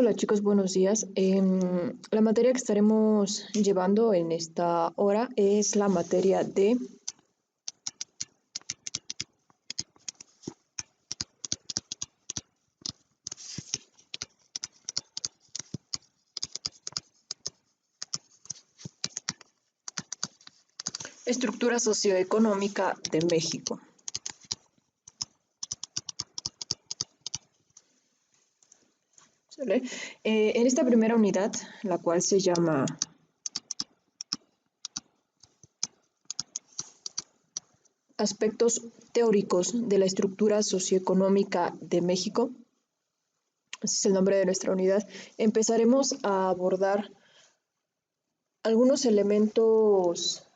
Hola chicos, buenos días. La materia que estaremos llevando en esta hora es la materia de estructura socioeconómica de México. ¿Sale? En esta primera unidad, la cual se llama Aspectos teóricos de la estructura socioeconómica de México, ese es el nombre de nuestra unidad, empezaremos a abordar algunos elementos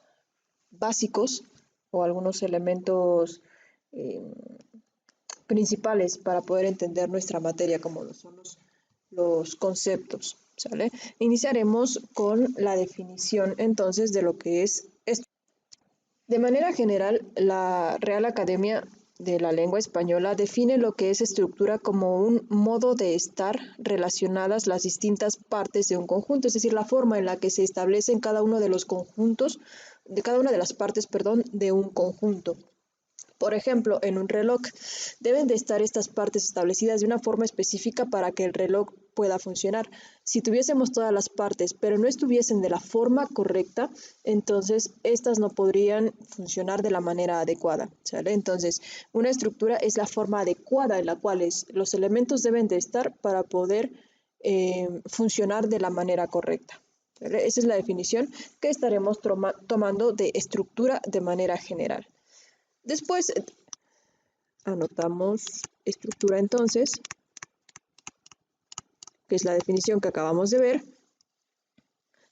básicos o algunos elementos eh, principales para poder entender nuestra materia, como lo son los conceptos. ¿Sale? Iniciaremos con la definición entonces de lo que es esto. De manera general, la Real Academia de la Lengua Española define lo que es estructura como un modo de estar relacionadas las distintas partes de un conjunto, es decir, la forma en la que se establecen cada uno de los conjuntos, de cada una de las partes, perdón, de un conjunto. Por ejemplo, en un reloj deben de estar estas partes establecidas de una forma específica para que el reloj pueda funcionar. Si tuviésemos todas las partes, pero no estuviesen de la forma correcta, entonces estas no podrían funcionar de la manera adecuada, ¿sale? Entonces, una estructura es la forma adecuada en la cual los elementos deben de estar para poder funcionar de la manera correcta. ¿Vale? Esa es la definición que estaremos tomando de estructura de manera general. Después anotamos estructura entonces, que es la definición que acabamos de ver.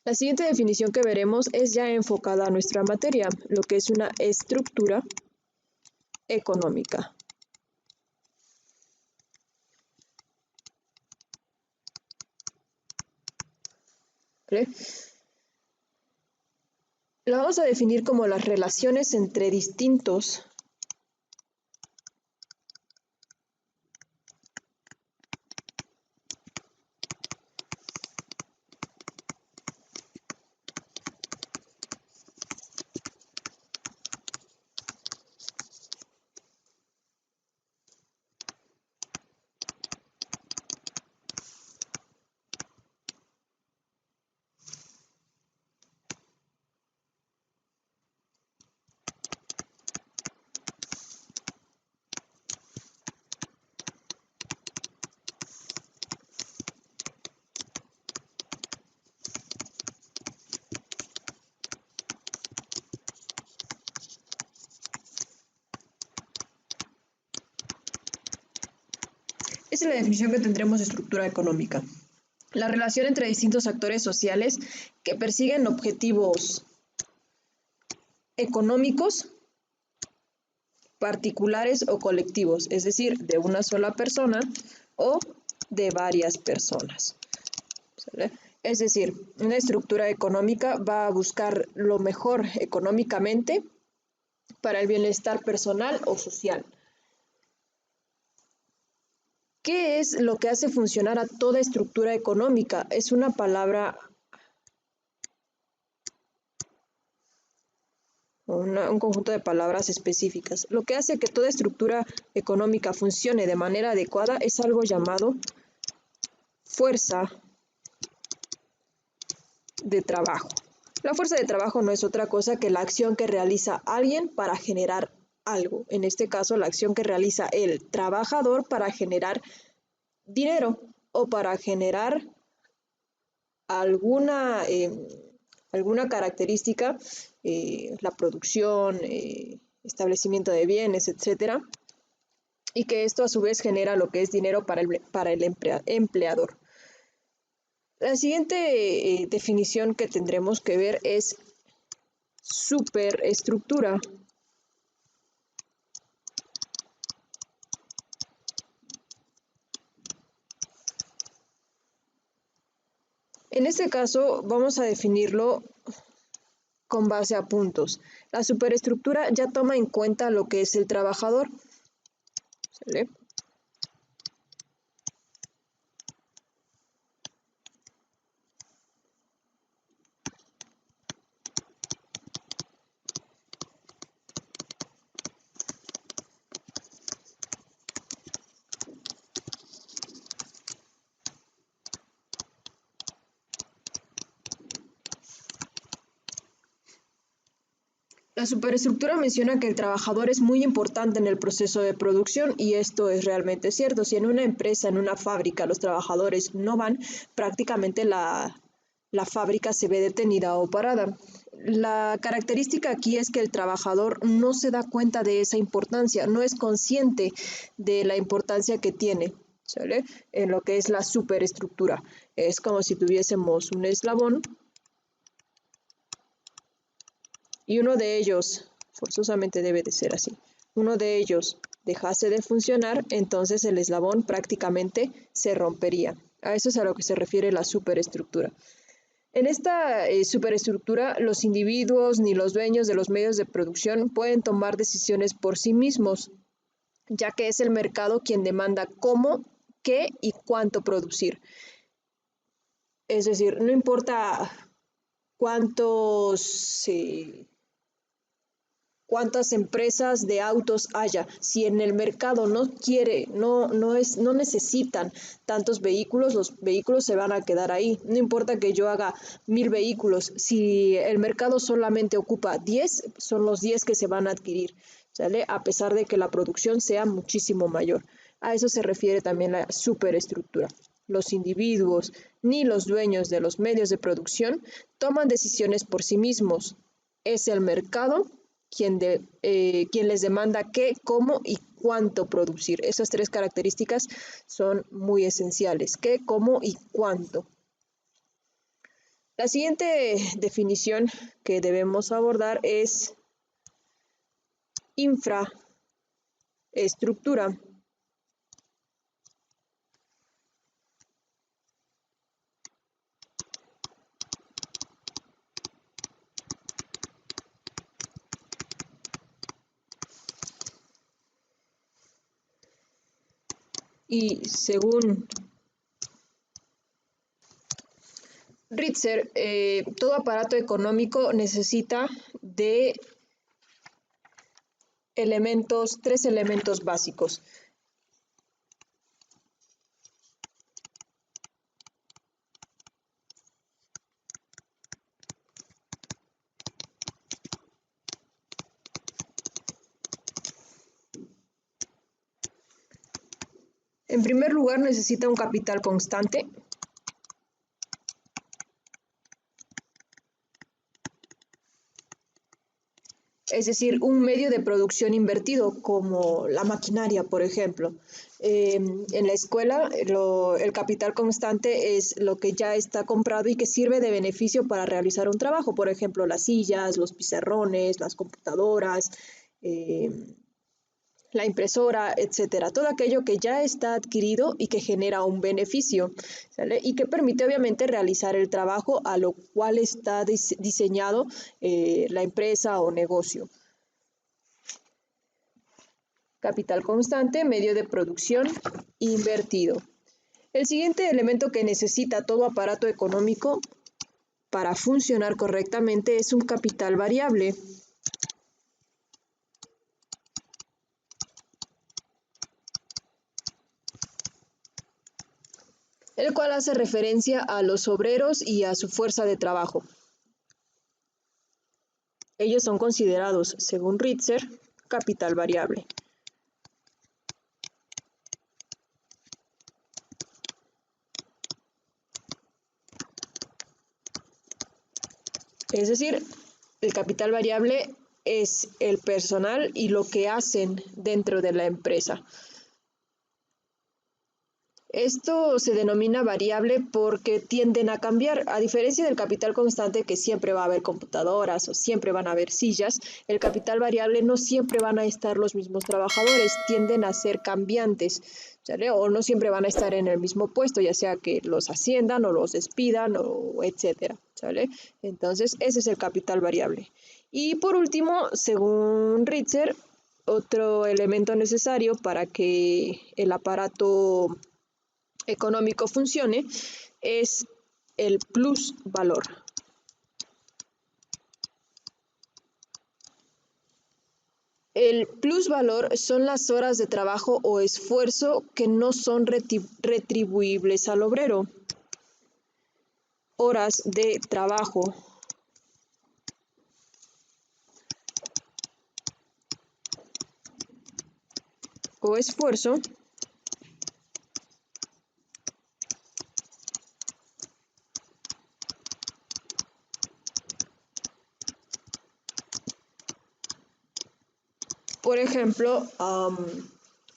La siguiente definición que veremos es ya enfocada a nuestra materia, lo que es una estructura económica. ¿Vale? La vamos a definir como las relaciones entre distintos Esa es la definición que tendremos de estructura económica. La relación entre distintos actores sociales que persiguen objetivos económicos particulares o colectivos, es decir, de una sola persona o de varias personas. ¿Sale? Es decir, una estructura económica va a buscar lo mejor económicamente para el bienestar personal o social. ¿Qué es lo que hace funcionar a toda estructura económica? Es una palabra, un conjunto de palabras específicas. Lo que hace que toda estructura económica funcione de manera adecuada es algo llamado fuerza de trabajo. La fuerza de trabajo no es otra cosa que la acción que realiza alguien para generar algo. En este caso, la acción que realiza el trabajador para generar dinero o para generar alguna, alguna característica, la producción, establecimiento de bienes, etcétera, y que esto a su vez genera lo que es dinero para el empleador. La siguiente definición que tendremos que ver es superestructura. En este caso vamos a definirlo con base a puntos. La superestructura ya toma en cuenta lo que es el trabajador. ¿Sale? La superestructura menciona que el trabajador es muy importante en el proceso de producción y esto es realmente cierto. Si en una empresa, en una fábrica, los trabajadores no van, prácticamente la fábrica se ve detenida o parada. La característica aquí es que el trabajador no se da cuenta de esa importancia, no es consciente de la importancia que tiene, ¿sale? En lo que es la superestructura. Es como si tuviésemos un eslabón y uno de ellos, forzosamente debe de ser así, uno de ellos dejase de funcionar, entonces el eslabón prácticamente se rompería. A eso es a lo que se refiere la superestructura. En esta superestructura, los individuos ni los dueños de los medios de producción pueden tomar decisiones por sí mismos, ya que es el mercado quien demanda cómo, qué y cuánto producir. Es decir, no importa cuántos cuántas empresas de autos haya. Si en el mercado no necesitan tantos vehículos, los vehículos se van a quedar ahí. No importa que yo haga 1000 vehículos, si el mercado solamente ocupa 10, son los 10 que se van a adquirir, ¿sale? A pesar de que la producción sea muchísimo mayor. A eso se refiere también la superestructura. Los individuos ni los dueños de los medios de producción toman decisiones por sí mismos. Es el mercado quien les demanda qué, cómo y cuánto producir. Esas tres características son muy esenciales: qué, cómo y cuánto. La siguiente definición que debemos abordar es infraestructura. Y según Ritzer, todo aparato económico necesita de tres elementos básicos. En primer lugar, necesita un capital constante. Es decir, un medio de producción invertido, como la maquinaria, por ejemplo. En la escuela, el capital constante es lo que ya está comprado y que sirve de beneficio para realizar un trabajo, por ejemplo, las sillas, los pizarrones, las computadoras, eh, la impresora, etcétera, todo aquello que ya está adquirido y que genera un beneficio, ¿sale? Y que permite obviamente realizar el trabajo a lo cual está diseñado la empresa o negocio. Capital constante, medio de producción invertido. El siguiente elemento que necesita todo aparato económico para funcionar correctamente es un capital variable. El cual hace referencia a los obreros y a su fuerza de trabajo. Ellos son considerados, según Ritzer, capital variable. Es decir, el capital variable es el personal y lo que hacen dentro de la empresa. Esto se denomina variable porque tienden a cambiar. A diferencia del capital constante, que siempre va a haber computadoras o siempre van a haber sillas, el capital variable no siempre van a estar los mismos trabajadores, tienden a ser cambiantes, ¿sale? O no siempre van a estar en el mismo puesto, ya sea que los asciendan o los despidan o etcétera, ¿sale? Entonces, ese es el capital variable. Y por último, según Ritzer, otro elemento necesario para que el aparato económico funcione es el plusvalor. El plusvalor son las horas de trabajo o esfuerzo que no son retribuibles al obrero. Horas de trabajo o esfuerzo por ejemplo,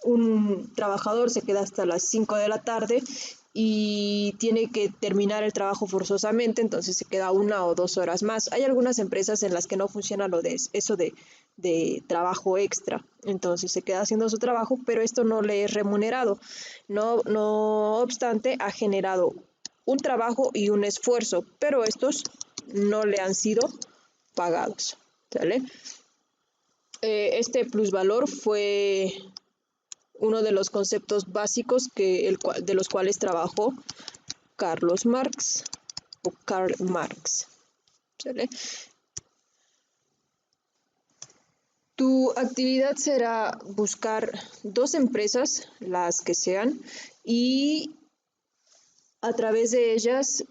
un trabajador se queda hasta las 5 de la tarde y tiene que terminar el trabajo forzosamente, entonces se queda 1 o 2 horas más. Hay algunas empresas en las que no funciona lo de eso de trabajo extra, entonces se queda haciendo su trabajo, pero esto no le es remunerado. No obstante, ha generado un trabajo y un esfuerzo, pero estos no le han sido pagados. ¿Sale? Este plusvalor fue uno de los conceptos básicos de los cuales trabajó Carlos Marx o Karl Marx. ¿Sale? Tu actividad será buscar 2 empresas, las que sean, y a través de ellas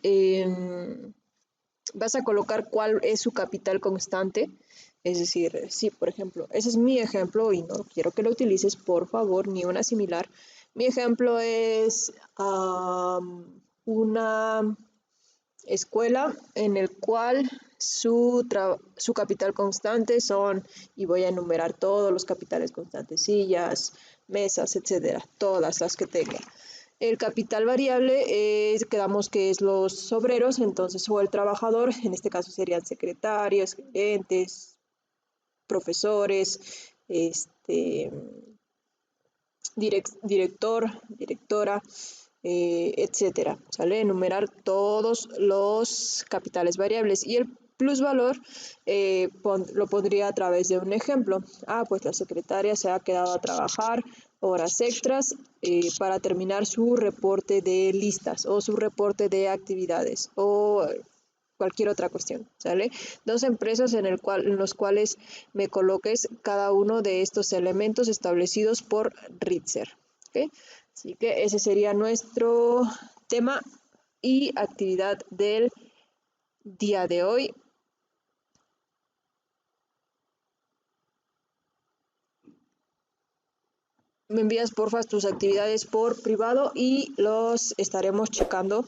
vas a colocar cuál es su capital constante. Es decir, si por ejemplo, ese es mi ejemplo y no quiero que lo utilices, por favor, ni una similar. Mi ejemplo es una escuela en el cual su capital constante son, y voy a enumerar todos los capitales constantes, sillas, mesas, etcétera, todas las que tenga. El capital variable quedamos que es los obreros, entonces, o el trabajador, en este caso serían secretarios, gerentes, profesores, director, directora, etcétera. ¿Sale? Enumerar todos los capitales variables. Y el plusvalor lo pondría a través de un ejemplo. Pues la secretaria se ha quedado a trabajar horas extras para terminar su reporte de listas o su reporte de actividades o cualquier otra cuestión, ¿sale? 2 empresas en los cuales me coloques cada uno de estos elementos establecidos por Ritzer, ¿ok? Así que ese sería nuestro tema y actividad del día de hoy. Me envías porfa tus actividades por privado y los estaremos checando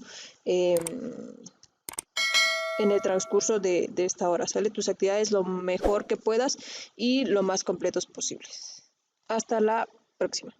en el transcurso de esta hora. ¿Sale? Tus actividades lo mejor que puedas y lo más completos posibles. Hasta la próxima.